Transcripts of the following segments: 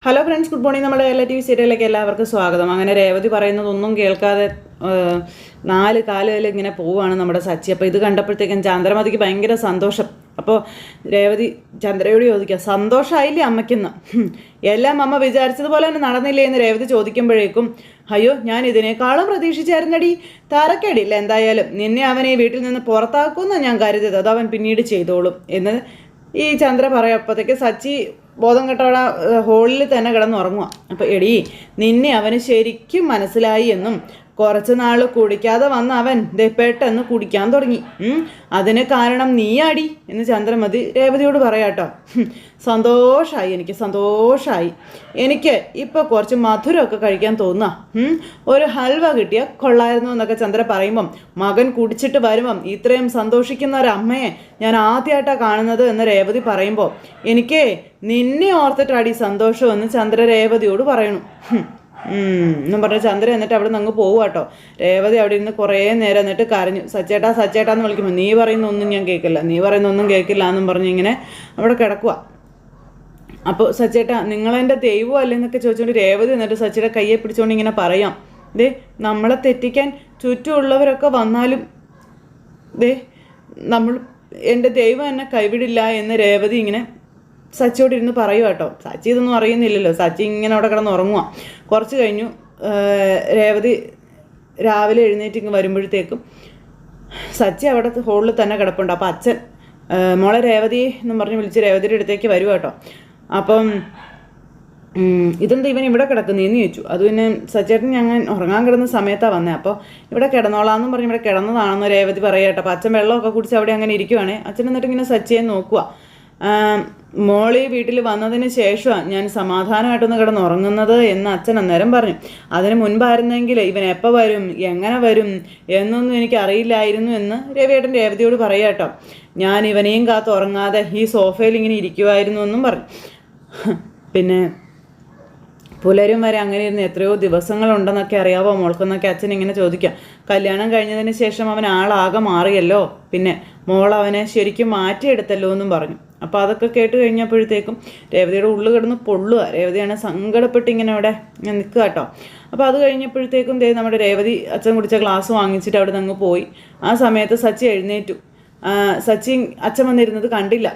Hello friends, good morning. നമ്മുടെ എല്ലാ T V സീരിയലിലേക്ക് എല്ലാവർക്കും സ്വാഗതം. അങ്ങനെ രേവതി പറയുന്നതൊന്നും കേൾക്കാതെ 4 കാലിൽ ഇങ്ങനെ പോവുകയാണ് നമ്മുടെ സച്ചി. അപ്പോൾ ഇത് കണ്ടപ്പോഴത്തേക്കും ചന്ദ്രമതിക്ക് ഭയങ്കര സന്തോഷം. അപ്പോൾ രേവതി ചന്ദ്രയോട് ചോദിക്കുക, സന്തോഷമായില്ലേ അമ്മയ്ക്കെന്ന്? എല്ലാം അമ്മ വിചാരിച്ചതുപോലെ തന്നെ നടന്നില്ലേ എന്ന് രേവതി ചോദിക്കുമ്പോഴേക്കും, അയ്യോ ഞാൻ ഇതിനേക്കാളും പ്രതീക്ഷിച്ചായിരുന്നടി. തരക്കേടില്ല, എന്തായാലും നിന്നെ അവനെ ഈ വീട്ടിൽ നിന്ന് പുറത്താക്കുമെന്ന് ഞാൻ കരുതിയത്. അത് അവൻ പിന്നീട് ചെയ്തോളും എന്ന് ഈ ചന്ദ്ര പറയപ്പോഴത്തേക്ക് സച്ചി ബോധം കെട്ടവിടെ ഹോളിൽ തന്നെ കിടന്നുറങ്ങുക. അപ്പോൾ എടി, നിന്നെ അവന് ശരിക്കും മനസ്സിലായി എന്നും കുറച്ച് നാൾ കുടിക്കാതെ വന്ന അവൻ പെട്ടെന്ന് കുടിക്കാൻ തുടങ്ങി. അതിന് കാരണം നീയാടി എന്ന് ചന്ദ്രമതി രേവതിയോട് പറയാട്ടോ. സന്തോഷമായി, എനിക്ക് സന്തോഷമായി. എനിക്ക് ഇപ്പോൾ കുറച്ച് മധുരമൊക്കെ കഴിക്കാൻ തോന്നുക. ഒരു ഹൽവ കിട്ടിയാൽ കൊള്ളായിരുന്നു എന്നൊക്കെ ചന്ദ്ര പറയുമ്പം, മകൻ കുടിച്ചിട്ട് വരുമ്പം ഇത്രയും സന്തോഷിക്കുന്ന ഒരമ്മയെ ഞാൻ ആദ്യമായിട്ടാണ് കാണുന്നത് എന്ന് രേവതി പറയുമ്പോൾ, എനിക്ക് നിന്നെ ഓർത്തിട്ടാടി സന്തോഷമെന്ന് ചന്ദ്ര രേവതിയോട് പറയണു. എന്നും പറഞ്ഞ ചന്ദ്ര എന്നിട്ട് അവിടെ നിന്ന് അങ്ങ് പോവുക. രേവതി അവിടെ ഇരുന്ന് കുറേ നേരം എന്നിട്ട് കരഞ്ഞു. സച്ചേട്ടാ സച്ചേട്ടാ എന്ന് വിളിക്കുമ്പോൾ, നീ പറയുന്ന ഒന്നും ഞാൻ കേൾക്കില്ല, നീ പറയുന്ന ഒന്നും കേൾക്കില്ല എന്നും പറഞ്ഞ് ഇങ്ങനെ അവിടെ കിടക്കുക. അപ്പോൾ സച്ചേട്ടാ നിങ്ങളെൻ്റെ ദൈവം അല്ലെന്നൊക്കെ ചോദിച്ചുകൊണ്ട് രേവതി എന്നിട്ട് സച്ചിയുടെ കയ്യെ പിടിച്ചുകൊണ്ട് ഇങ്ങനെ പറയാം, ദേ നമ്മളെ തെറ്റിക്കാൻ ചുറ്റുമുള്ളവരൊക്കെ വന്നാലും ദേ നമ്മൾ എൻ്റെ ദൈവം എന്നെ കൈവിടില്ല എന്ന് രേവതി ഇങ്ങനെ സച്ചിയോട് ഇരുന്ന് പറയുക കേട്ടോ. സച്ചി ഇതൊന്നും അറിയുന്നില്ലല്ലോ. സച്ചി ഇങ്ങനെ അവിടെ കിടന്ന് ഉറങ്ങുക. കുറച്ച് കഴിഞ്ഞു രേവതി രാവിലെ എഴുന്നേറ്റ് ഇങ്ങ് വരുമ്പോഴത്തേക്കും സച്ചി അവിടെ ഹോളിൽ തന്നെ കിടപ്പുണ്ട്. അപ്പോൾ അച്ഛൻ മോളെ രേവതി എന്നും പറഞ്ഞ് വിളിച്ച് രേവതിയുടെ അടുത്തേക്ക് വരുക കേട്ടോ. അപ്പം ഇതെന്താ ഇവൻ ഇവിടെ കിടക്കുന്നതെന്ന് ചോദിച്ചു. അത് പിന്നെ സച്ചേട്ടൻ ഞങ്ങൾ ഉറങ്ങാൻ കിടന്ന സമയത്താണ് വന്നത്. അപ്പോൾ ഇവിടെ കിടന്നോളാമെന്നും പറഞ്ഞ് ഇവിടെ കിടന്നതാണെന്ന് രേവതി പറയുക കേട്ടോ. അപ്പോൾ അച്ഛൻ വെള്ളമൊക്കെ കുടിച്ച് അവിടെ അങ്ങനെ ഇരിക്കുവാണേ. അച്ഛൻ എന്നിട്ട് ഇങ്ങനെ സച്ചിയെ നോക്കുക. മോളി വീട്ടിൽ വന്നതിന് ശേഷമാണ് ഞാൻ സമാധാനമായിട്ടൊന്ന് കിടന്നുറങ്ങുന്നത് എന്ന് അച്ഛൻ അന്നേരം പറഞ്ഞു. അതിന് മുൻപായിരുന്നെങ്കിൽ ഇവൻ എപ്പോൾ വരും, എങ്ങനെ വരും എന്നൊന്നും എനിക്ക് അറിയില്ലായിരുന്നു എന്ന് രവിയേട്ടൻ രേവതിയോട് പറയാം കേട്ടോ. ഞാൻ ഇവനെയും കാത്ത് ഉറങ്ങാതെ ഈ സോഫയിൽ ഇങ്ങനെ ഇരിക്കുമായിരുന്നു എന്നും പറഞ്ഞു. പിന്നെ പുലരും വരെ അങ്ങനെ ഇരുന്ന് എത്രയോ ദിവസങ്ങളുണ്ടെന്നൊക്കെ അറിയാവോ മോൾക്കെന്നൊക്കെ അച്ഛൻ ഇങ്ങനെ ചോദിക്കാം. കല്യാണം കഴിഞ്ഞതിന് ശേഷം അവൻ ആളാകെ മാറിയല്ലോ, പിന്നെ മോൾ അവനെ ശരിക്കും മാറ്റിയെടുത്തല്ലോ എന്നും പറഞ്ഞു. അപ്പോൾ അതൊക്കെ കേട്ട് കഴിഞ്ഞപ്പോഴത്തേക്കും രേവതിയുടെ ഉള്ളു കിടന്ന് പൊള്ളുക. രേവതിയാണ് സങ്കടപ്പെട്ട് ഇങ്ങനെ അവിടെ നിൽക്കുക കേട്ടോ. അപ്പോൾ അത് കഴിഞ്ഞപ്പോഴത്തേക്കും നമ്മുടെ രേവതി അച്ഛൻ കുടിച്ച ഗ്ലാസ് വാങ്ങിച്ചിട്ട് അവിടെ നിന്ന് പോയി. ആ സമയത്ത് സച്ചി എഴുന്നേറ്റു. സച്ചി അച്ഛൻ വന്നിരുന്നത് കണ്ടില്ല.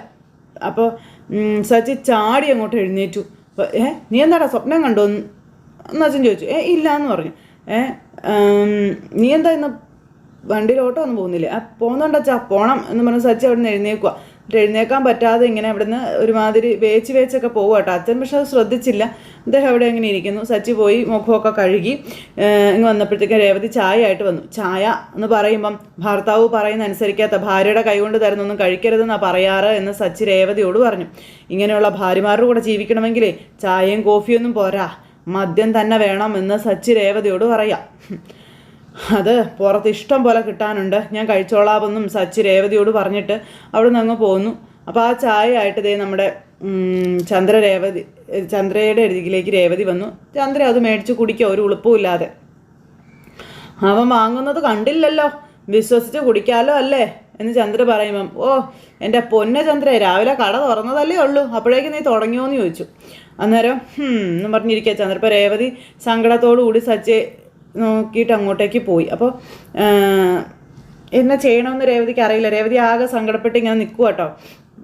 അപ്പോൾ സച്ചി ചാടി അങ്ങോട്ട് എഴുന്നേറ്റു. നീ എന്താടാ സ്വപ്നം കണ്ടോ എന്ന് അച്ഛൻ ചോദിച്ചു. ഇല്ല എന്ന് പറഞ്ഞു. നീ എന്താ ഇന്ന് വണ്ടിയിൽ ഓട്ടോ ഒന്നും പോകുന്നില്ലേ? പോകുന്നുണ്ടച്ചാ, പോകണം എന്ന് പറഞ്ഞ് സച്ചി അവിടെ നിന്ന് എഴുന്നേക്കുക. എഴുന്നേക്കാൻ പറ്റാതെ ഇങ്ങനെ അവിടെ നിന്ന് ഒരുമാതിരി വേച്ചൊക്കെ പോകുക കേട്ടോ. അച്ഛൻ പക്ഷെ അത് ശ്രദ്ധിച്ചില്ല. അദ്ദേഹം അവിടെ ഇങ്ങനെ ഇരിക്കുന്നു. സച്ചി പോയി മുഖമൊക്കെ കഴുകി ഇങ്ങ് വന്നപ്പോഴത്തേക്കും രേവതി ചായ ആയിട്ട് വന്നു. ചായ എന്ന് പറയുമ്പം ഭർത്താവ് പറയുന്ന അനുസരിക്കാത്ത ഭാര്യയുടെ കൈകൊണ്ട് തരുന്നൊന്നും കഴിക്കരുതെന്നാണ് പറയാറ് എന്ന് സച്ചി രേവതിയോട് പറഞ്ഞു. ഇങ്ങനെയുള്ള ഭാര്യമാരുടെ കൂടെ ജീവിക്കണമെങ്കിലേ ചായയും കോഫിയൊന്നും പോരാ, മദ്യം തന്നെ വേണം എന്ന് സച്ചി രേവതിയോട് പറയാം. അത് പുറത്ത് ഇഷ്ടം പോലെ കിട്ടാനുണ്ട്, ഞാൻ കഴിച്ചോളാമെന്നും സച്ചി രേവതിയോട് പറഞ്ഞിട്ട് അവിടെ നിന്ന് അങ്ങ് പോന്നു. അപ്പോൾ ആ ചായ ആയിട്ട് നമ്മുടെ ചന്ദ്രയുടെ അരികിലേക്ക് രേവതി വന്നു. ചന്ദ്ര അത് മേടിച്ച് കുടിക്കുക ഒരു ഉളുപ്പുമില്ലാതെ. അവൻ വാങ്ങുന്നത് കണ്ടില്ലല്ലോ, വിശ്വസിച്ച് കുടിക്കാമല്ലോ അല്ലേ എന്ന് ചന്ദ്ര പറയുമ്പം, ഓ എൻ്റെ പൊന്ന ചന്ദ്ര, രാവിലെ കട തുറന്നതല്ലേ ഉള്ളൂ, അപ്പോഴേക്ക് നീ തുടങ്ങിയോ എന്ന് ചോദിച്ചു. അന്നേരം എന്ന് പറഞ്ഞിരിക്കുക ചന്ദ്ര. ഇപ്പോൾ രേവതി സങ്കടത്തോടു കൂടി സച്ചിയെ നോക്കിയിട്ട് അങ്ങോട്ടേക്ക് പോയി. അപ്പോൾ എന്നാ ചെയ്യണമെന്ന് രേവതിക്ക് അറിയില്ല. രേവതി ആകെ സങ്കടപ്പെട്ട് ഇങ്ങനെ നിൽക്കുക കേട്ടോ.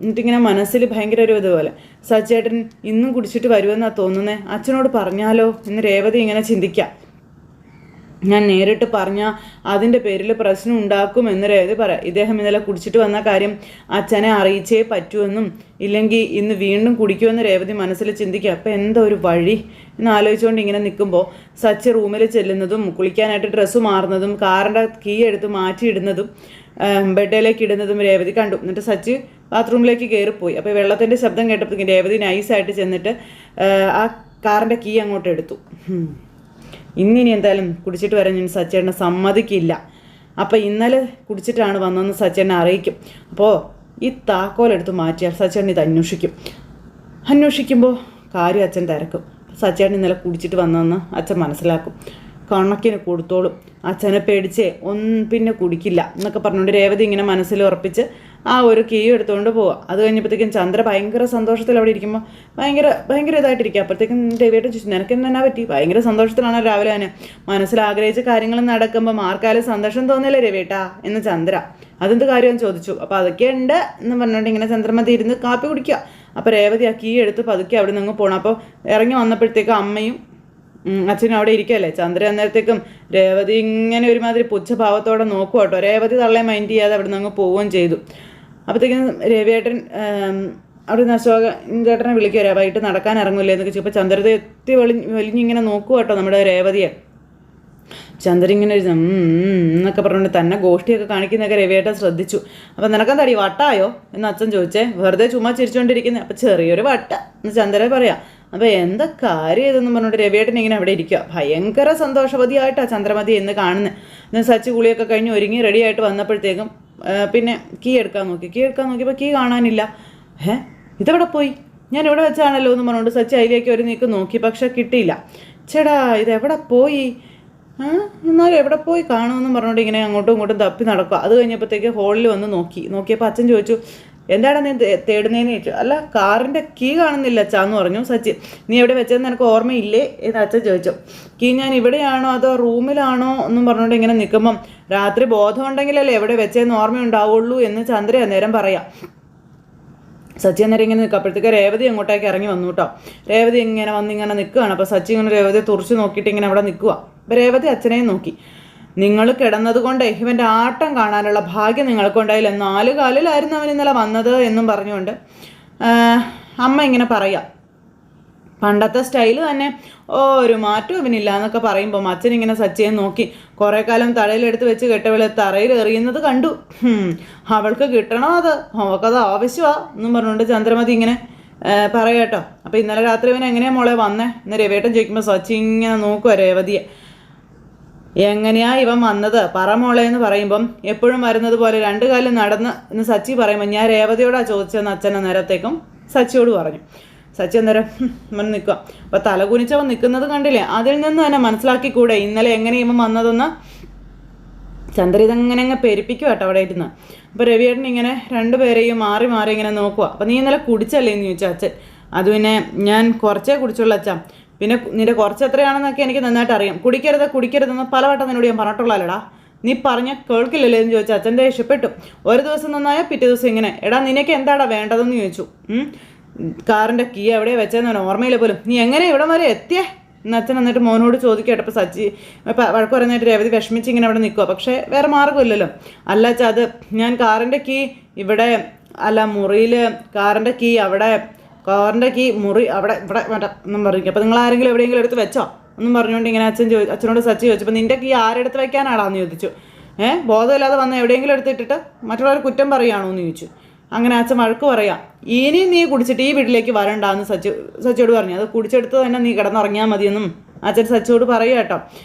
എന്നിട്ടിങ്ങനെ മനസ്സിൽ ഭയങ്കര ഒരു ഇതുപോലെ, സച്ചേട്ടൻ ഇന്നും കുടിച്ചിട്ട് വരുമെന്നാണ് തോന്നുന്നത്, അച്ഛനോട് പറഞ്ഞാലോ എന്ന് രേവതി ഇങ്ങനെ ചിന്തിക്കാം. ഞാൻ നേരിട്ട് പറഞ്ഞാൽ അതിൻ്റെ പേരിൽ പ്രശ്നം ഉണ്ടാക്കുമെന്ന് രേവതി പറയാം. ഇദ്ദേഹം ഇന്നലെ കുടിച്ചിട്ട് വന്ന കാര്യം അച്ഛനെ അറിയിച്ചേ പറ്റുമെന്നും ഇല്ലെങ്കിൽ ഇന്ന് വീണ്ടും കുടിക്കുമെന്ന് രേവതി മനസ്സിൽ ചിന്തിക്കുക. അപ്പോൾ എന്താ ഒരു വഴി എന്ന് ആലോചിച്ചുകൊണ്ട് ഇങ്ങനെ നിൽക്കുമ്പോൾ സച്ചി റൂമിൽ ചെല്ലുന്നതും കുളിക്കാനായിട്ട് ഡ്രസ്സ് മാറുന്നതും കാറിൻ്റെ കീ എടുത്ത് മാറ്റിയിടുന്നതും ബെഡിലേക്ക് ഇടുന്നതും രേവതി കണ്ടു. എന്നിട്ട് സച്ചി ബാത്റൂമിലേക്ക് കയറിപ്പോയി. അപ്പോൾ വെള്ളത്തിൻ്റെ ശബ്ദം കേട്ടപ്പോഴത്തേക്കും രേവതി നൈസായിട്ട് ചെന്നിട്ട് ആ കാറിൻ്റെ കീ അങ്ങോട്ട് എടുത്തു. ഇന്നിനി എന്തായാലും കുടിച്ചിട്ട് വരാൻ ഞാൻ സച്ചേട്ടനെ സമ്മതിക്കില്ല. അപ്പോൾ ഇന്നലെ കുടിച്ചിട്ടാണ് വന്നതെന്ന് സച്ചേട്ടനെ അറിയിക്കും. അപ്പോൾ ഈ താക്കോലെടുത്ത് മാറ്റിയാൽ സച്ചേട്ടൻ ഇത് അന്വേഷിക്കുമ്പോൾ കാര്യം അച്ഛൻ തിരക്കും. സച്ചേട്ടൻ ഇന്നലെ കുടിച്ചിട്ട് വന്നതെന്ന് അച്ഛൻ മനസ്സിലാക്കും. കണക്കിന് കൊടുത്തോളും, അച്ഛനെ പേടിച്ചേ പിന്നെ കുടിക്കില്ല എന്നൊക്കെ പറഞ്ഞുകൊണ്ട് രേവതി ഇങ്ങനെ മനസ്സിൽ ഉറപ്പിച്ച് ആ ഒരു കീ എടുത്തുകൊണ്ട് പോവുക. അത് കഴിഞ്ഞപ്പോഴത്തേക്കും ചന്ദ്ര ഭയങ്കര സന്തോഷത്തിൽ അവിടെ ഇരിക്കുമ്പോൾ ഭയങ്കര ഇതായിട്ടിരിക്കുക. അപ്പോഴത്തേക്കും രവിയേട്ടൻ ചോദിച്ചു, നിനക്ക് എന്നാ പറ്റി? ഭയങ്കര സന്തോഷത്തിലാണ് രാവിലെ തന്നെ. മനസ്സിൽ ആഗ്രഹിച്ച കാര്യങ്ങൾ നടക്കുമ്പോൾ ആർക്കായാലും സന്തോഷം തോന്നില്ലേ രവിയേട്ടാ എന്ന് ചന്ദ്ര. അതെന്ത് കാര്യമെന്ന് ചോദിച്ചു. അപ്പോൾ അതൊക്കെ ഉണ്ട് എന്ന് പറഞ്ഞുകൊണ്ട് ഇങ്ങനെ ചന്ദ്രമതി ഇരുന്ന് കാപ്പി കുടിക്കുക. അപ്പോൾ രേവതി ആ കീ എടുത്ത് പതുക്കെ അവിടെ നിന്ന് പോകണം. അപ്പോൾ ഇറങ്ങി വന്നപ്പോഴത്തേക്കും അമ്മയും അച്ഛനും അവിടെ ഇരിക്കുകയല്ലേ. ചന്ദ്ര അന്നേരത്തേക്കും രേവതി ഇങ്ങനെ ഒരുമാതിരി പുച്ഛഭാവത്തോടെ നോക്കുക കേട്ടോ. രേവതി തള്ളയെ മൈൻഡ് ചെയ്യാതെ അവിടെ നിന്ന് പോവുകയും ചെയ്തു. അപ്പോഴത്തേക്കും രവിയേട്ടൻ അവിടെ നിന്ന് അശോകൻ ചേട്ടനെ വിളിക്കുക, വൈകിട്ട് നടക്കാൻ ഇറങ്ങില്ലേ എന്നൊക്കെ ചോദിച്ചപ്പോൾ ചന്ദ്രത എത്തി വലിഞ്ഞിങ്ങനെ നോക്കുക കേട്ടോ നമ്മുടെ രേവതിയെ. ചന്ദ്ര ഇങ്ങനെ എന്നൊക്കെ പറഞ്ഞുകൊണ്ട് തന്നെ ഗോഷ്ടിയൊക്കെ കാണിക്കുന്നതൊക്കെ രവിയേട്ടൻ ശ്രദ്ധിച്ചു. അപ്പം നിനക്കെന്താടി വട്ടായോ എന്ന് അച്ഛൻ ചോദിച്ചേ. വെറുതെ ചുമ്മാ ചിരിച്ചുകൊണ്ടിരിക്കുന്നത്. അപ്പം ചെറിയൊരു വട്ട എന്ന് ചന്ദ്ര പറയാം. അപ്പോൾ എന്താ കാര്യം ഇതെന്ന് പറഞ്ഞുകൊണ്ട് രവിയേട്ടൻ ഇങ്ങനെ അവിടെ ഇരിക്കുക. ഭയങ്കര സന്തോഷവതിയായിട്ടാണ് ചന്ദ്രമതി എന്ന് കാണുന്നത്. എന്നാൽ സച്ചി കുളിയൊക്കെ കഴിഞ്ഞ് ഒരുങ്ങി റെഡിയായിട്ട് വന്നപ്പോഴത്തേക്കും പിന്നെ കീ എടുക്കാൻ നോക്കിയപ്പോൾ കീ കാണാനില്ല. ഇതെവിടെ പോയി? ഞാൻ ഇവിടെ വെച്ചാണല്ലോ എന്ന് പറഞ്ഞുകൊണ്ട് സച്ചി അതിലേക്ക് ഒരു നീക്ക് നോക്കി, പക്ഷെ കിട്ടിയില്ല. ചേടാ ഇതെവിടെ പോയി? എന്നാലും എവിടെ പോയി കാണുമെന്ന് പറഞ്ഞുകൊണ്ട് ഇങ്ങനെ അങ്ങോട്ടും ഇങ്ങോട്ടും തപ്പി നടക്കുക. അത് കഴിഞ്ഞപ്പോഴത്തേക്ക് ഹോളിൽ വന്ന് നോക്കിയപ്പോൾ അച്ഛൻ ചോദിച്ചു, എന്താണ് നീ തേടുന്നതെന്ന് ചോദിച്ചു. അല്ല കാറിൻ്റെ കീ കാണുന്നില്ല അച്ഛാന്ന് പറഞ്ഞു സച്ചി. നീ എവിടെ വെച്ചതെന്ന് എനിക്ക് ഓർമ്മയില്ലേ എന്ന് അച്ഛൻ ചോദിച്ചു. കീ ഞാൻ ഇവിടെയാണോ അതോ റൂമിലാണോ എന്നും പറഞ്ഞുകൊണ്ട് ഇങ്ങനെ നിൽക്കുമ്പം രാത്രി ബോധം ഉണ്ടെങ്കിലല്ലേ എവിടെ വെച്ചതെന്ന് ഓർമ്മയുണ്ടാവുള്ളൂ എന്ന് ചന്ദ്ര അന്നേരം പറയാം. സച്ചി അന്നേരം ഇങ്ങനെ നിൽക്കുക. അപ്പോഴത്തേക്ക് രേവതി അങ്ങോട്ടേക്ക് ഇറങ്ങി വന്നു കേട്ടോ. രേവതി ഇങ്ങനെ വന്നിങ്ങനെ നിൽക്കുകയാണ്. അപ്പോൾ സച്ചി ഇങ്ങനെ രേവതിയെ തുറച്ച് നോക്കിയിട്ട് ഇങ്ങനെ അവിടെ നിൽക്കുക. അപ്പോൾ രേവതി അച്ഛനെയും നോക്കി. നിങ്ങൾ കിടന്നത് കൊണ്ട് ഇവൻ്റെ ആട്ടം കാണാനുള്ള ഭാഗ്യം നിങ്ങൾക്കുണ്ടായില്ല. 4 കാലിലായിരുന്നു അവൻ ഇന്നലെ വന്നത് എന്നും പറഞ്ഞുകൊണ്ട് അമ്മ ഇങ്ങനെ പറയാം. പണ്ടത്തെ സ്റ്റൈല് തന്നെ ഒരു മാറ്റവും ഇവനില്ല എന്നൊക്കെ പറയുമ്പോൾ അച്ഛനിങ്ങനെ സച്ചിയെ നോക്കി. കുറേ കാലം തടയിലെടുത്ത് വെച്ച് കെട്ടവളെ തറയിൽ എറിയുന്നത് കണ്ടു. അവൾക്ക് കിട്ടണോ അത്? അവൾക്കത് ആവശ്യമാ എന്നും പറഞ്ഞുകൊണ്ട് ചന്ദ്രമതി ഇങ്ങനെ പറയാട്ടോ. അപ്പോൾ ഇന്നലെ രാത്രി ഇവൻ എങ്ങനെയാണ് മോളെ വന്നേ എന്ന് രവിയേട്ടൻ ചോദിക്കുമ്പോൾ സച്ചി ഇങ്ങനെ നോക്കുക രേവതിയെ. എങ്ങനെയാ ഇവൻ വന്നത് പറ മോളെ എന്ന് പറയുമ്പം എപ്പോഴും വരുന്നത് പോലെ 2 കാലം നടന്ന് എന്ന് സച്ചി പറയുമ്പോൾ ഞാൻ രേവതിയോടാണ് ചോദിച്ചതെന്ന് അച്ഛൻ അന്നേരത്തേക്കും സച്ചിയോട് പറഞ്ഞു. സച്ചി അന്നേരം നിൽക്കുക. അപ്പോൾ തലകുനിച്ചവൻ നിൽക്കുന്നത് കണ്ടില്ലേ, അതിൽ നിന്ന് തന്നെ മനസ്സിലാക്കിക്കൂടെ ഇന്നലെ എങ്ങനെ ഇവൻ വന്നതെന്ന്. ചന്ദ്ര ഇതങ്ങനെ അങ്ങ് പെരുപ്പിക്കുക കേട്ടോ അവിടെ ഇരുന്ന്. അപ്പോൾ രവിയേട്ടൻ ഇങ്ങനെ 2 പേരെയും മാറി ഇങ്ങനെ നോക്കുക. അപ്പോൾ നീ ഇന്നലെ കുടിച്ചല്ലേ എന്ന് ചോദിച്ചു അച്ഛൻ. അത് പിന്നെ ഞാൻ കുറച്ചേ കുടിച്ചുള്ളൂ അച്ഛൻ. പിന്നെ നിന്റെ കുറച്ച് എത്രയാണെന്നൊക്കെ എനിക്ക് നന്നായിട്ട് അറിയാം. കുടിക്കരുതെന്ന് പലവട്ടം നിന്നോട് ഞാൻ പറഞ്ഞിട്ടുള്ളതല്ലടാ. നീ പറഞ്ഞ കേൾക്കില്ലല്ലോ എന്ന് ചോദിച്ചാൽ അച്ഛൻ ദേഷ്യപ്പെട്ടു. ഒരു ദിവസം നന്നായാൽ പിറ്റേ ദിവസം ഇങ്ങനെ. എടാ നിനക്ക് എന്താടാ വേണ്ടതെന്ന് ചോദിച്ചു. കാറിൻ്റെ കീ എവിടെയാണ് വെച്ചതെന്ന് ഓർമ്മയില്ല പോലും. നീ എങ്ങനെ ഇവിടം വരെ എത്തിയേ എന്ന് അച്ഛൻ എന്നിട്ട് മോനോട് ചോദിക്കട്ടപ്പോൾ സച്ചി വഴക്ക് പറയുന്നതായിട്ട് രേവതി വിഷമിച്ച് ഇങ്ങനെ അവിടെ നിൽക്കുക. പക്ഷേ വേറെ മാർഗ്ഗമില്ലല്ലോ. അല്ല അച്ഛാ അത് ഞാൻ കാറിൻ്റെ കീ ഇവിടെ അല്ല മുറിയിൽ, കാറിൻ്റെ കീ അവിടെ, കാറിൻ്റെ കീ മുറി അവിടെ ഇവിടെ വേണ്ട എന്നും പറഞ്ഞു. അപ്പോൾ നിങ്ങൾ ആരെങ്കിലും എവിടെയെങ്കിലും എടുത്ത് വെച്ചോ എന്നും പറഞ്ഞുകൊണ്ട് ഇങ്ങനെ അച്ഛനോട് സച്ചി ചോദിച്ചപ്പോൾ നിൻ്റെ കീ ആരെടുത്ത് വെക്കാനാടാന്ന് ചോദിച്ചു. ബോധമില്ലാതെ വന്ന് എവിടെയെങ്കിലും എടുത്തിട്ടിട്ട് മറ്റുള്ളവർ കുറ്റം പറയുകയാണോ എന്ന് ചോദിച്ചു. അങ്ങനെ അച്ഛൻ വഴക്ക് പറയാം. ഇനി നീ കുടിച്ചിട്ട് ഈ വീട്ടിലേക്ക് വരണ്ടാന്ന് സച്ചിയോട് പറഞ്ഞു. അത് കുടിച്ചെടുത്ത് തന്നെ നീ കിടന്നുറങ്ങിയാൽ മതിയെന്നും അച്ഛൻ സച്ചിയോട് പറയുക കേട്ടോ.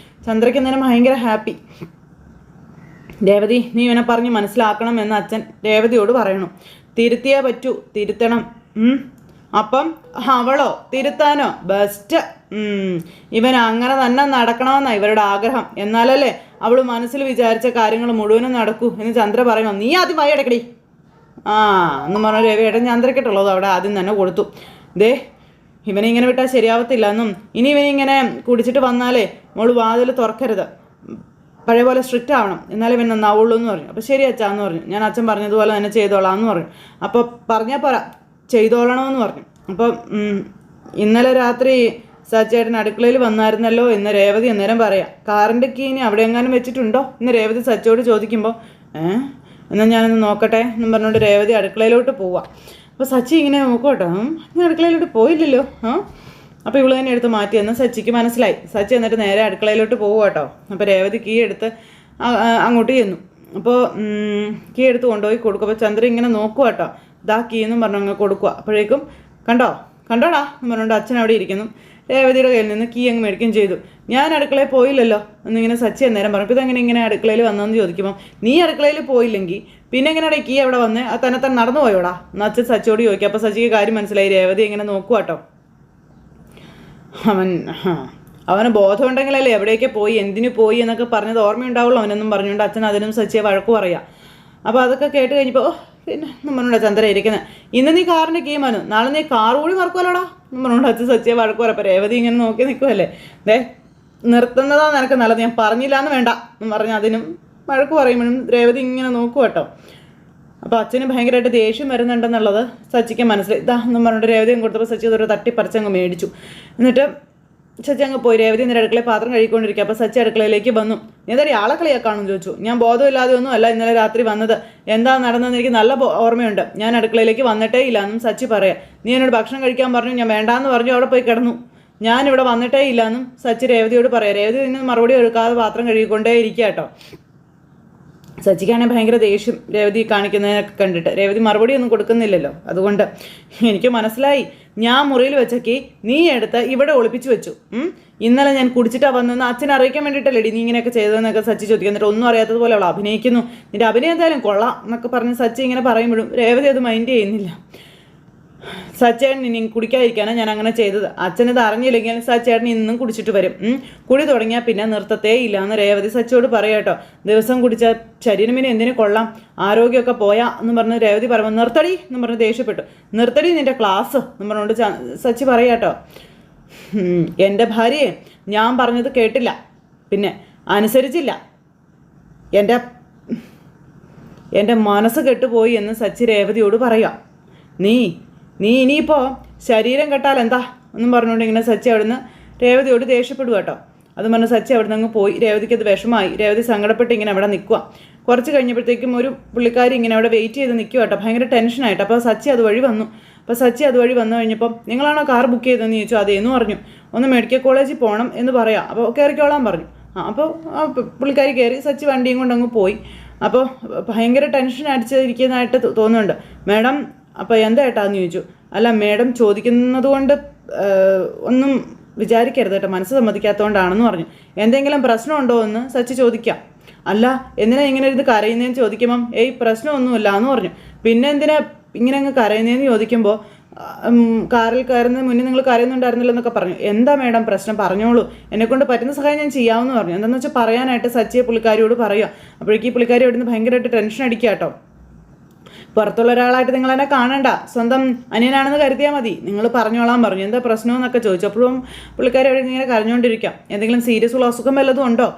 ചന്ദ്രയ്ക്ക് അന്നേരം ഭയങ്കര ഹാപ്പി. രേവതി നീ ഇവനെ പറഞ്ഞ് മനസ്സിലാക്കണം എന്ന് അച്ഛൻ രേവതിയോട് പറയണു. തിരുത്തിയേ പറ്റൂ, തിരുത്തണം. അപ്പം അവളോ തിരുത്താനോ? ബെസ്റ്റ്. ഇവൻ അങ്ങനെ തന്നെ നടക്കണമെന്നാണ് ഇവരുടെ ആഗ്രഹം. എന്നാലല്ലേ അവൾ മനസ്സിൽ വിചാരിച്ച കാര്യങ്ങൾ മുഴുവനും നടക്കൂ എന്ന് ചന്ദ്ര പറയണം. നീ ആദ്യം വായടക്കടി എന്ന് പറഞ്ഞ രവിയേട്ടൻ ചന്ദ്രക്കിട്ടുള്ളത് അവിടെ ആദ്യം തന്നെ കൊടുത്തു. ഇവനെ ഇങ്ങനെ വിട്ടാൽ ശരിയാവത്തില്ല എന്നും ഇനി ഇവനിങ്ങനെ കുടിച്ചിട്ട് വന്നാലേ മോള് വാതിൽ തുറക്കരുത്, പഴയ പോലെ സ്ട്രിക്റ്റ് ആവണം, എന്നാലേ ഇവൻ നന്നാവുള്ളൂ എന്ന് പറഞ്ഞു. അപ്പോൾ ശരി അച്ഛാന്ന് പറഞ്ഞു. ഞാൻ അച്ഛൻ പറഞ്ഞതുപോലെ തന്നെ ചെയ്തോളാം എന്ന് പറഞ്ഞു. അപ്പോൾ പറഞ്ഞാൽ പറ ചെയ്തോളണമെന്ന് പറഞ്ഞു. അപ്പം ഇന്നലെ രാത്രി സച്ചേട്ടൻ അടുക്കളയിൽ വന്നായിരുന്നല്ലോ എന്ന് രേവതി അന്നേരം പറയാം. കാറിൻ്റെ കീ ഇനി അവിടെ എങ്ങാനും വെച്ചിട്ടുണ്ടോ എന്ന് രേവതി സച്ചോട് ചോദിക്കുമ്പോൾ എന്നാൽ ഞാനൊന്ന് നോക്കട്ടെ എന്നും പറഞ്ഞുകൊണ്ട് രേവതി അടുക്കളയിലോട്ട് പോവാം. അപ്പോൾ സച്ചി ഇങ്ങനെ നോക്കോട്ടോ, ഞാൻ അടുക്കളയിലോട്ട് പോയില്ലല്ലോ. അപ്പോൾ ഇവള് തന്നെ എടുത്ത് മാറ്റി എന്ന് സച്ചിക്ക് മനസ്സിലായി. സച്ചി എന്നിട്ട് നേരെ അടുക്കളയിലോട്ട് പോവുക കേട്ടോ. അപ്പോൾ രേവതി കീ എടുത്ത് അങ്ങോട്ട് ചെന്നു. അപ്പോൾ കീ എടുത്ത് കൊണ്ടുപോയി കൊടുക്കും. അപ്പോൾ ചന്ദ്ര ഇങ്ങനെ നോക്കുക കേട്ടോ. ഇതാ കീ എന്നും പറഞ്ഞു അങ്ങ് കൊടുക്കുക. അപ്പോഴേക്കും കണ്ടോടാ എന്ന് പറഞ്ഞുകൊണ്ട് അച്ഛൻ അവിടെ ഇരിക്കുന്നു. രേവതിയുടെ കയ്യിൽ നിന്ന് കീ അങ്ങ് മേടിക്കുകയും ചെയ്തു. ഞാൻ അടുക്കളയിൽ പോയില്ലല്ലോ എന്നിങ്ങനെ സച്ചി അന്നേരം പറഞ്ഞു. ഇതെങ്ങനെ ഇങ്ങനെ അടുക്കളയിൽ വന്നതെന്ന് ചോദിക്കുമ്പോൾ നീ അടുക്കളയിൽ പോയില്ലെങ്കിൽ പിന്നെ എങ്ങനെയാണ് കീ അവിടെ വന്ന് തന്നെ നടന്നു പോയോടാ എന്ന് അച്ഛൻ സച്ചിയോട് ചോദിക്കുക. അപ്പോൾ സച്ചിക്ക് കാര്യം മനസ്സിലായി. രേവതി ഇങ്ങനെ നോക്കുക കേട്ടോ. അവന് ബോധമുണ്ടെങ്കിലല്ലേ എവിടേക്ക് പോയി എന്തിനു പോയി എന്നൊക്കെ പറഞ്ഞത് ഓർമ്മയുണ്ടാവുള്ളൂ അവനെന്നും പറഞ്ഞുകൊണ്ട് അച്ഛൻ അതിനും സച്ചിയെ വഴക്ക് പറയാം. അപ്പോൾ അതൊക്കെ കേട്ട് കഴിഞ്ഞപ്പോൾ പിന്നെ നമ്മളുടെ ചന്ദ്ര ഇരിക്കുന്നത്. ഇന്ന് നീ കാറിൻ്റെ കീ വന്നു, നാളെ നീ കാർ കൂടി മറക്കുമല്ലോടാ നമ്മളുണ്ട്. അച്ഛൻ സച്ചിയെ വഴക്ക് പറയപ്പോൾ രേവതി ഇങ്ങനെ നോക്കി നിൽക്കുമല്ലേ. നിർത്തുന്നതാ നിനക്ക് നല്ലത്, ഞാൻ പറഞ്ഞില്ല എന്ന് വേണ്ട എന്ന് പറഞ്ഞ് അതിനും വഴക്ക് പറയുമ്പോഴും രേവതി ഇങ്ങനെ നോക്കും കേട്ടോ. അപ്പോൾ അച്ഛന് ഭയങ്കരമായിട്ട് ദേഷ്യം വരുന്നുണ്ടെന്നുള്ളത് സച്ചിക്ക് മനസ്സിലായി. എന്ന് പറഞ്ഞിട്ട് രേവതിയും കൊടുത്തപ്പോൾ സച്ചി അതൊരു തട്ടിപ്പറിച്ചങ്ങ് മേടിച്ചു. എന്നിട്ട് സച്ചി അങ്ങ് പോയി. രേവതി എന്നിട്ട് അടുക്കളയിൽ പാത്രം കഴിക്കൊണ്ടിരിക്കുക. അപ്പോൾ സച്ചി അടുക്കളയിലേക്ക് വന്നു. നീ എന്തായാലും ആളെ കളിയാക്കാണെന്ന് ചോദിച്ചു. ഞാൻ ബോധമില്ലാതെ ഒന്നും അല്ല ഇന്നലെ രാത്രി വന്നത്, എന്താ നടന്നതെന്ന് എനിക്ക് നല്ല ഓർമ്മയുണ്ട്. ഞാൻ അടുക്കളയിലേക്ക് വന്നിട്ടേ ഇല്ല എന്നും സച്ചി പറയാം. നീ എന്നോട് ഭക്ഷണം കഴിക്കാൻ പറഞ്ഞു, ഞാൻ വേണ്ടാന്ന് പറഞ്ഞു അവിടെ പോയി കിടന്നു. ഞാനിവിടെ വന്നിട്ടേ ഇല്ല എന്നും സച്ചി രേവതിയോട് പറയാം. രേവതി നിന്ന് മറുപടി എടുക്കാതെ പാത്രം കഴുകിക്കൊണ്ടേ ഇരിക്കുക കേട്ടോ. സച്ചിക്കാണെങ്കിൽ ഭയങ്കര ദേഷ്യം രേവതി കാണിക്കുന്നതിനൊക്കെ കണ്ടിട്ട്. രേവതി മറുപടി ഒന്നും കൊടുക്കുന്നില്ലല്ലോ. അതുകൊണ്ട് എനിക്ക് മനസ്സിലായി, ഞാൻ മുറിയിൽ വെച്ചേക്ക് നീ എടുത്ത് ഇവിടെ ഒളിപ്പിച്ചു വെച്ചു. ഇന്നലെ ഞാൻ കുടിച്ചിട്ടാ വന്നെന്ന് അച്ഛനെ അറിയിക്കാൻ വേണ്ടിയിട്ടല്ലേ നീ ഇങ്ങനെയൊക്കെ ചെയ്തതെന്നൊക്കെ സച്ചി ചോദിക്കും. എന്നിട്ട് ഒന്നും അറിയാത്തതുപോലെ അവൾ അഭിനയിക്കുന്നു, നിന്റെ അഭിനയം എന്തായാലും കൊള്ളാം എന്നൊക്കെ പറഞ്ഞ് സച്ചി ഇങ്ങനെ പറയുമ്പോഴും രേവതി അത് മൈൻഡ് ചെയ്യുന്നില്ല. സച്ചേട്ടൻ ഇനി കുടിക്കാതിരിക്കാനാണ് ഞാൻ അങ്ങനെ ചെയ്തത്. അച്ഛനത് അറിഞ്ഞില്ലെങ്കിൽ സച്ചേട്ടൻ ഇന്നും കുടിച്ചിട്ട് വരും. കുടി തുടങ്ങിയാൽ പിന്നെ നിർത്തത്തേ ഇല്ല എന്ന് രേവതി സച്ചിയോട് പറയാട്ടോ. ദിവസം കുടിച്ച ശരീരം പിന്നെ എന്തിനു കൊള്ളാം, ആരോഗ്യമൊക്കെ പോയാ എന്ന് പറഞ്ഞ് രേവതി പറയുമ്പോൾ നിർത്തടി എന്ന് പറഞ്ഞ് ദേഷ്യപ്പെട്ടു. നിർത്തടി നിന്റെ ക്ലാസ് എന്ന് പറഞ്ഞുകൊണ്ട് സച്ചി പറയാട്ടോ. എൻ്റെ ഭാര്യയെ ഞാൻ പറഞ്ഞത് കേട്ടില്ല, പിന്നെ അനുസരിച്ചില്ല, എൻ്റെ മനസ്സ് കെട്ടുപോയി എന്ന് സച്ചി രേവതിയോട് പറയാം. നീ ഇനിയിപ്പോൾ ശരീരം കെട്ടാൽ എന്താ എന്നും പറഞ്ഞുകൊണ്ട് ഇങ്ങനെ സച്ചി അവിടുന്ന് രേവതിയോട് ദേഷ്യപ്പെടുക കേട്ടോ. അത് പറഞ്ഞ് സച്ചി അവിടെ നിന്ന് അങ്ങ് പോയി. രേവതിക്ക് അത് വിഷമായി. രേവതി സങ്കടപ്പെട്ട് ഇങ്ങനെ അവിടെ നിൽക്കുക. കുറച്ച് കഴിഞ്ഞപ്പോഴത്തേക്കും ഒരു പുള്ളിക്കാരി ഇങ്ങനെ അവിടെ വെയിറ്റ് ചെയ്ത് നിൽക്കുക കേട്ടോ, ഭയങ്കര ടെൻഷനായിട്ട്. അപ്പോൾ സച്ചി അതുവഴി വന്നു. വന്നു കഴിഞ്ഞപ്പം നിങ്ങളാണോ കാർ ബുക്ക് ചെയ്തതെന്ന് ചോദിച്ചു. അതേന്ന് പറഞ്ഞു. ഒന്ന് മെഡിക്കൽ കോളേജിൽ പോകണം എന്ന് പറയാം, അപ്പോൾ കയറിക്കോളാൻ പറഞ്ഞു. അപ്പോൾ പുള്ളിക്കാരി കയറി. സച്ചി വണ്ടിയും കൊണ്ട് അങ്ങ് പോയി. അപ്പോൾ ഭയങ്കര ടെൻഷൻ അടിച്ചിരിക്കുന്നതായിട്ട് തോന്നുന്നുണ്ട്. മാഡം അപ്പോൾ എന്താ ഏട്ടാന്ന് ചോദിച്ചു. അല്ല മേഡം ചോദിക്കുന്നത് കൊണ്ട് ഒന്നും വിചാരിക്കരുത് കേട്ടോ, മനസ്സ് സമ്മതിക്കാത്തതുകൊണ്ടാണെന്ന് പറഞ്ഞു. എന്തെങ്കിലും പ്രശ്നമുണ്ടോ എന്ന് സച്ചി ചോദിക്കാം. അല്ല എന്തിനാ ഇങ്ങനെ ഇരുന്ന് കരയുന്നതെന്ന് ചോദിക്കുമ്പം പ്രശ്നമൊന്നുമില്ല എന്ന് പറഞ്ഞു. പിന്നെ എന്തിനാ ഇങ്ങനെ അങ്ങ് കരയുന്നതെന്ന് ചോദിക്കുമ്പോൾ കാറിൽ കയറുന്നതിന് മുന്നേ നിങ്ങൾ കരയുന്നുണ്ടായിരുന്നില്ല എന്നൊക്കെ പറഞ്ഞു. എന്താ മേഡം പ്രശ്നം പറഞ്ഞോളൂ, എന്നെക്കൊണ്ട് പറ്റുന്ന സഹായം ഞാൻ ചെയ്യാമെന്ന് പറഞ്ഞു. എന്താണെന്ന് വെച്ചാൽ പറയാനായിട്ട് സച്ചിയെ പുള്ളിക്കാരിയോട് പറയുക. അപ്പോഴേക്കും ഈ പുള്ളിക്കാരി അവിടെ നിന്ന് ഭയങ്കരമായിട്ട് ടെൻഷൻ അടിക്കുക കേട്ടോ. പുറത്തുള്ള ഒരാളായിട്ട് നിങ്ങൾ എന്നെ കാണണ്ട, സ്വന്തം അനിയനാണെന്ന് കരുതിയാൽ മതി, നിങ്ങൾ പറഞ്ഞോളാൻ പറഞ്ഞു. എന്താ പ്രശ്നമെന്നൊക്കെ ചോദിച്ചു. അപ്പോഴും പുള്ളിക്കാരി അവിടെ ഇങ്ങനെ കരഞ്ഞുകൊണ്ടിരിക്കാം. എന്തെങ്കിലും സീരിയസ് ഉള്ള അസുഖം വല്ലതും ഉണ്ടോ,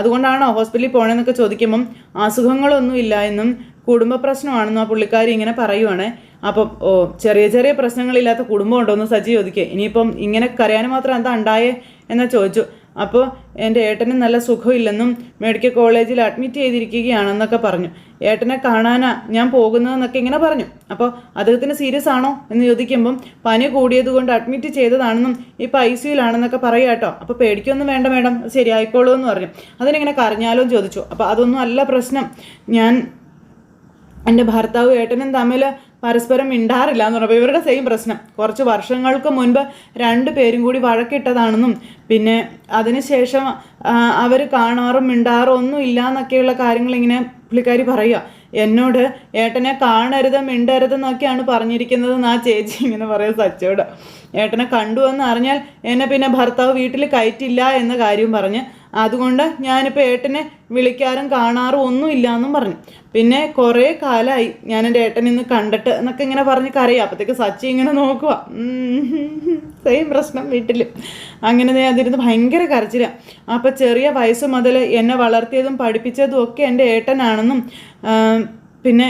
അതുകൊണ്ടാണോ ഹോസ്പിറ്റലിൽ പോകണമെന്നൊക്കെ ചോദിക്കുമ്പം അസുഖങ്ങളൊന്നും ഇല്ല എന്നും കുടുംബ പ്രശ്നമാണെന്നും ആ പുള്ളിക്കാരി ഇങ്ങനെ പറയുവാണ്. അപ്പം ചെറിയ ചെറിയ പ്രശ്നങ്ങളില്ലാത്ത കുടുംബം ഉണ്ടോ എന്ന് സജി ചോദിക്കുക. ഇനിയിപ്പം ഇങ്ങനെ കരയാൻ മാത്രം എന്താ ഉണ്ടായേ എന്നാ ചോദിച്ചു. അപ്പോൾ എൻ്റെ ഏട്ടന് നല്ല സുഖമില്ലെന്നും മെഡിക്കൽ കോളേജിൽ അഡ്മിറ്റ് ചെയ്തിരിക്കുകയാണെന്നൊക്കെ പറഞ്ഞു. ഏട്ടനെ കാണാനാ ഞാൻ പോകുന്നതെന്നൊക്കെ ഇങ്ങനെ പറഞ്ഞു. അപ്പോൾ അദ്ദേഹത്തിന് സീരിയസ് ആണോ എന്ന് ചോദിക്കുമ്പം പനി കൂടിയത് കൊണ്ട് അഡ്മിറ്റ് ചെയ്തതാണെന്നും ഇപ്പോൾ ICUലാണെന്നൊക്കെ പറയാം കേട്ടോ. അപ്പോൾ പേടിക്കൊന്നും വേണ്ട മേഡം, ശരിയായിക്കോളൂ എന്ന് പറഞ്ഞു. അതിനിങ്ങനെ കരഞ്ഞാലോ ചോദിച്ചു. അപ്പോൾ അതൊന്നും അല്ല പ്രശ്നം, ഞാൻ എൻ്റെ ഭർത്താവ് ഏട്ടനും തമ്മിൽ പരസ്പരം മിണ്ടാറില്ല എന്ന് പറഞ്ഞപ്പോൾ ഇവരുടെ സെയിം പ്രശ്നം. കുറച്ച് വർഷങ്ങൾക്ക് മുൻപ് 2 പേരും കൂടി വഴക്കിട്ടതാണെന്നും പിന്നെ അതിനുശേഷം അവർ കാണാറും മിണ്ടാറും ഒന്നും ഇല്ല എന്നൊക്കെയുള്ള കാര്യങ്ങളിങ്ങനെ പുള്ളിക്കാരി പറയുക. എന്നോട് ഏട്ടനെ കാണരുത് മിണ്ടരുതെന്നൊക്കെയാണ് പറഞ്ഞിരിക്കുന്നതെന്ന് ആ ചേച്ചി ഇങ്ങനെ പറയാം സച്ചോട്. ഏട്ടനെ കണ്ടു എന്ന് അറിഞ്ഞാൽ എന്നെ പിന്നെ ഭർത്താവ് വീട്ടിൽ കയറ്റില്ല എന്ന കാര്യം പറഞ്ഞ്, അതുകൊണ്ട് ഞാനിപ്പോൾ ഏട്ടനെ വിളിക്കാറും കാണാറും ഒന്നും ഇല്ല എന്നും പറഞ്ഞു. പിന്നെ കുറേ കാലമായി ഞാൻ എൻ്റെ ഏട്ടനെ ഇന്ന് കണ്ടിട്ട് എന്നൊക്കെ ഇങ്ങനെ പറഞ്ഞ് കരയാം. അപ്പോഴത്തേക്ക് സച്ചി ഇങ്ങനെ നോക്കുക. സെയിം പ്രശ്നം വീട്ടിൽ. അങ്ങനെ അതിരുന്ന് ഭയങ്കര കരച്ചിലാണ്. അപ്പോൾ ചെറിയ വയസ്സ് മുതൽ എന്നെ വളർത്തിയതും പഠിപ്പിച്ചതും ഒക്കെ എൻ്റെ ഏട്ടനാണെന്നും പിന്നെ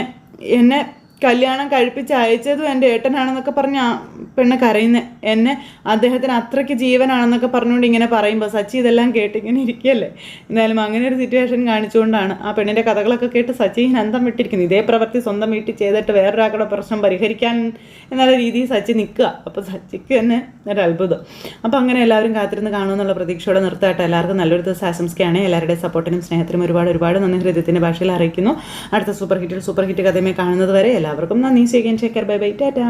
എന്നെ കല്യാണം കഴിപ്പിച്ച് അയച്ചതും എൻ്റെ ഏട്ടനാണെന്നൊക്കെ പറഞ്ഞ് ആ പെണ്ണ് കരയുന്നത്. എന്നെ അദ്ദേഹത്തിന് അത്രയ്ക്ക് ജീവനാണെന്നൊക്കെ പറഞ്ഞുകൊണ്ട് ഇങ്ങനെ പറയുമ്പോൾ സച്ചി ഇതെല്ലാം കേട്ട് ഇങ്ങനെ ഇരിക്കുകയല്ലേ. എന്തായാലും അങ്ങനെ ഒരു സിറ്റുവേഷൻ കാണിച്ചുകൊണ്ടാണ് ആ പെണ്ണിൻ്റെ കഥകളൊക്കെ കേട്ട് സച്ചി ഇങ്ങനെ അന്തം വിട്ടിരിക്കുന്നത്. ഇതേ പ്രവൃത്തി സ്വന്തം വീട്ടിൽ ചെയ്തിട്ട് വേറൊരാളുടെ പ്രശ്നം പരിഹരിക്കാൻ എന്നുള്ള രീതിയിൽ സച്ചി നിൽക്കുക. അപ്പോൾ സച്ചിക്ക് തന്നെ ഒരു അത്ഭുതം. അപ്പോൾ അങ്ങനെ എല്ലാവരും കാത്തിരുന്ന് കാണുമെന്നുള്ള പ്രതീക്ഷയോടെ നിർത്തായിട്ട് എല്ലാവർക്കും നല്ലൊരു ദിവസം ആശംസിക്കുകയാണ്. എല്ലാവരുടെയും സപ്പോർട്ടിനും സ്നേഹത്തിനും ഒരുപാട് നന്ദി ഹൃദയത്തിൻ്റെ ഭാഷയിൽ അറിയിക്കുന്നു. അടുത്ത സൂപ്പർ ഹിറ്റ് കഥയുമായി കാണുന്നത് വരെ എല്ലാവർക്കും നന്ദി. Bye bye, Tata.